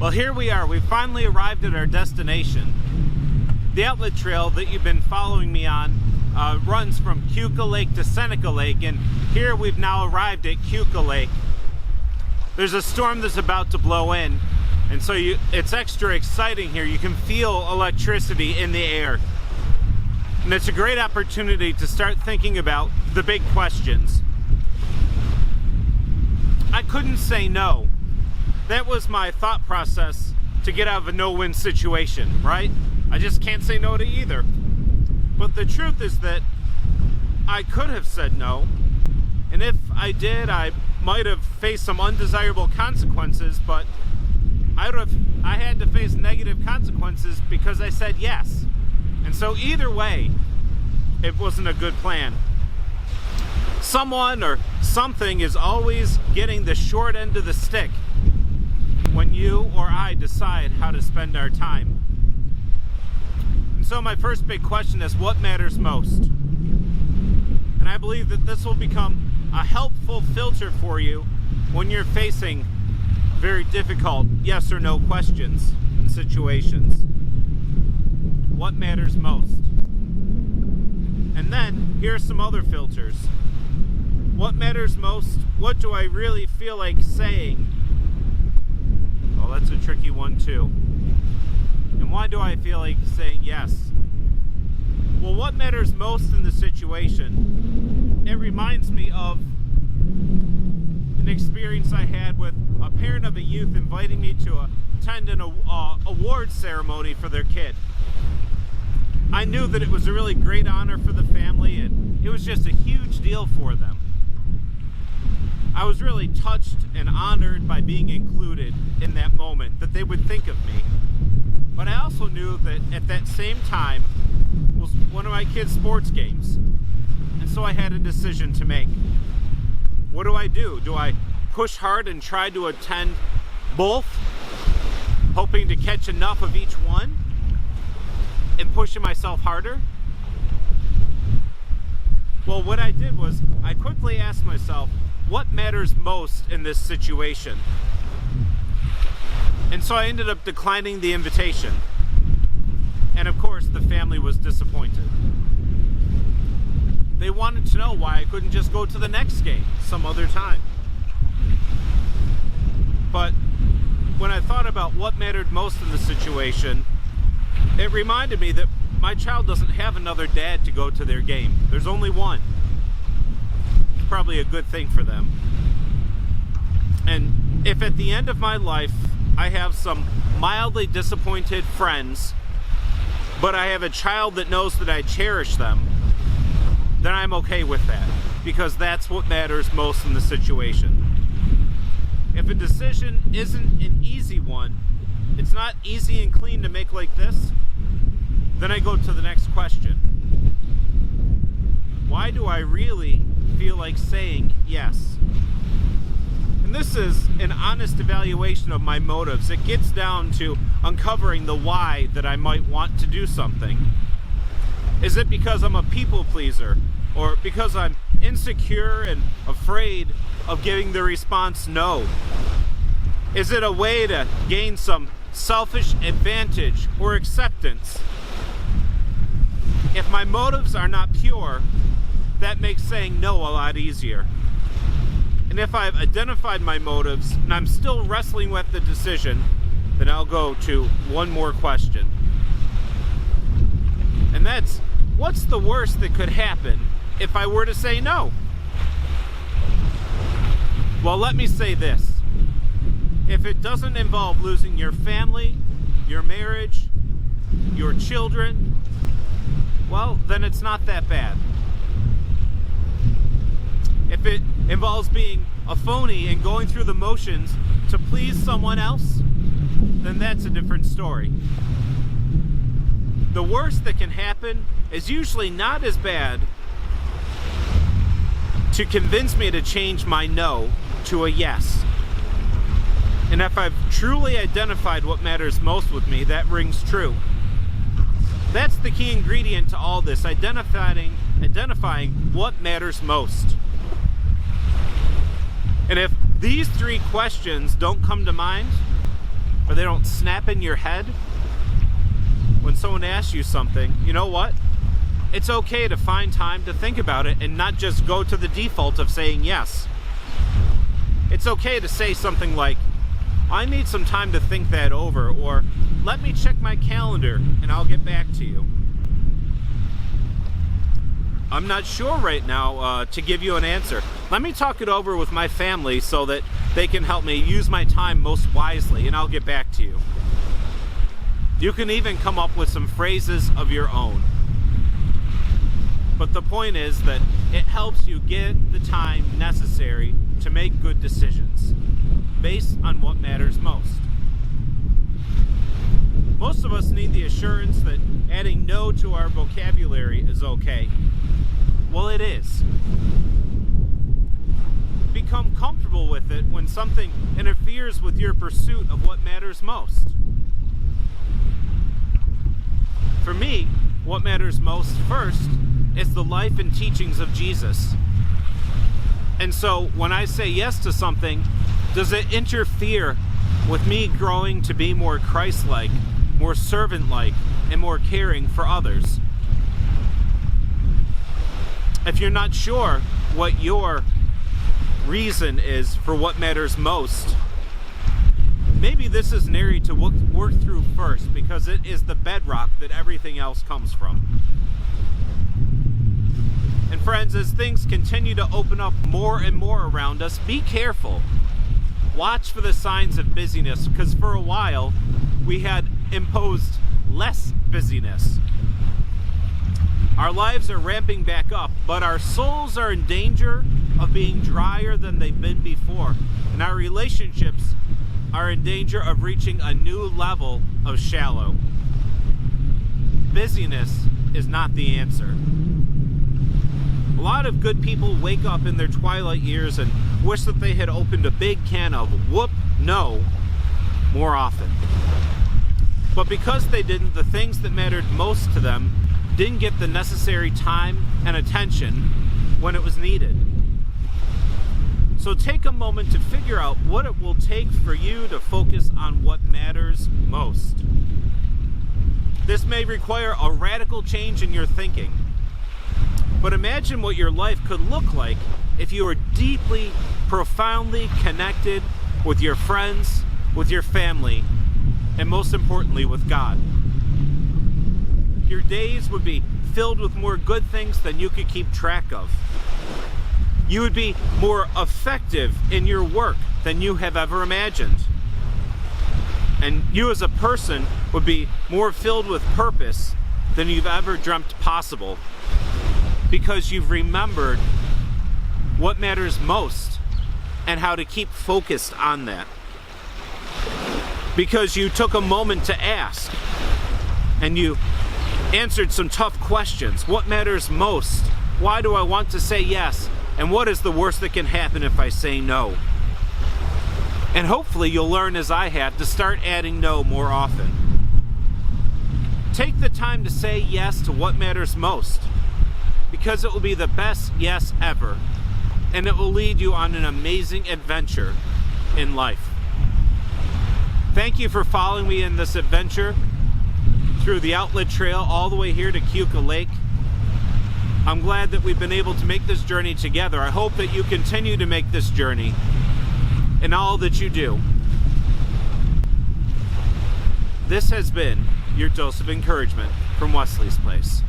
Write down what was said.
Well, here we are. We finally arrived at our destination. The outlet trail that you've been following me on runs from Keuka Lake to Seneca Lake, and here we've now arrived at Keuka Lake. There's a storm that's about to blow in, and so it's extra exciting here. You can feel electricity in the air. And it's a great opportunity to start thinking about the big questions. I couldn't say no. That was my thought process to get out of a no-win situation, right? I just can't say no to either. But the truth is that I could have said no, and if I did, I might have faced some undesirable consequences, but I had to face negative consequences because I said yes. And so either way, it wasn't a good plan. Someone or something is always getting the short end of the stick when you or I decide how to spend our time. And so my first big question is, what matters most? And I believe that this will become a helpful filter for you when you're facing very difficult yes or no questions and situations. What matters most? And then here are some other filters. What matters most? What do I really feel like saying? Well, that's a tricky one too. And why do I feel like saying yes? Well, what matters most in the situation? It reminds me of an experience I had with a parent of a youth inviting me to attend an awards ceremony for their kid. I knew that it was a really great honor for the family, and it was just a huge deal for them. I was really touched and honored by being included in that moment, that they would think of me. But I also knew that at that same time was one of my kids' sports games. And so I had a decision to make. What do? Do I push hard and try to attend both, hoping to catch enough of each one and pushing myself harder? Well, what I did was I quickly asked myself, what matters most in this situation? And so I ended up declining the invitation. And of course, the family was disappointed. They wanted to know why I couldn't just go to the next game some other time. But when I thought about what mattered most in the situation, it reminded me that my child doesn't have another dad to go to their game. There's only one. It's probably a good thing for them. And if at the end of my life I have some mildly disappointed friends, but I have a child that knows that I cherish them, then I'm okay with that, because that's what matters most in the situation. If a decision isn't an easy one, it's not easy and clean to make like this, then I go to the next question. Why do I really feel like saying yes? And this is an honest evaluation of my motives. It gets down to uncovering the why that I might want to do something. Is it because I'm a people pleaser? Or because I'm insecure and afraid of giving the response no? Is it a way to gain some selfish advantage or acceptance? If my motives are not pure, that makes saying no a lot easier. And if I've identified my motives and I'm still wrestling with the decision, then I'll go to one more question. And that's, what's the worst that could happen if I were to say no? Well, let me say this. If it doesn't involve losing your family, your marriage, your children, well, then it's not that bad. If it involves being a phony and going through the motions to please someone else, then that's a different story. The worst that can happen is usually not as bad to convince me to change my no to a yes. And if I've truly identified what matters most with me, that rings true. That's the key ingredient to all this, identifying what matters most. And if these three questions don't come to mind, or they don't snap in your head when someone asks you something, you know what? It's okay to find time to think about it and not just go to the default of saying yes. It's okay to say something like, I need some time to think that over, or let me check my calendar and I'll get back to you. I'm not sure right now to give you an answer. Let me talk it over with my family so that they can help me use my time most wisely, and I'll get back to you. You can even come up with some phrases of your own. But the point is that it helps you get the time necessary to make good decisions based on what matters most. Most of us need the assurance that adding no to our vocabulary is okay. Well, it is. Become comfortable with it when something interferes with your pursuit of what matters most. For me, what matters most first is the life and teachings of Jesus. And so when I say yes to something, does it interfere with me growing to be more Christ-like, more servant-like, and more caring for others? If you're not sure what your reason is for what matters most, maybe this is an area to work through first, because it is the bedrock that everything else comes from. And friends, as things continue to open up more and more around us, be careful. Watch for the signs of busyness, because for a while we had imposed less busyness. Our lives are ramping back up, but our souls are in danger of being drier than they've been before, and our relationships are in danger of reaching a new level of shallow. Busyness is not the answer. A lot of good people wake up in their twilight years and wish that they had opened a big can of whoop no more often. But because they didn't, the things that mattered most to them didn't get the necessary time and attention when it was needed. So take a moment to figure out what it will take for you to focus on what matters most. This may require a radical change in your thinking, but imagine what your life could look like if you were deeply, profoundly connected with your friends, with your family, and most importantly, with God. Your days would be filled with more good things than you could keep track of. You would be more effective in your work than you have ever imagined. And you as a person would be more filled with purpose than you've ever dreamt possible, because you've remembered what matters most and how to keep focused on that. Because you took a moment to ask and you answered some tough questions. What matters most? Why do I want to say yes? And what is the worst that can happen if I say no? And hopefully you'll learn, as I have, to start adding no more often. Take the time to say yes to what matters most, because it will be the best yes ever, and it will lead you on an amazing adventure in life. Thank you for following me in this adventure through the Outlet Trail all the way here to Keuka Lake. I'm glad that we've been able to make this journey together. I hope that you continue to make this journey in all that you do. This has been your dose of encouragement from Wesley's Place.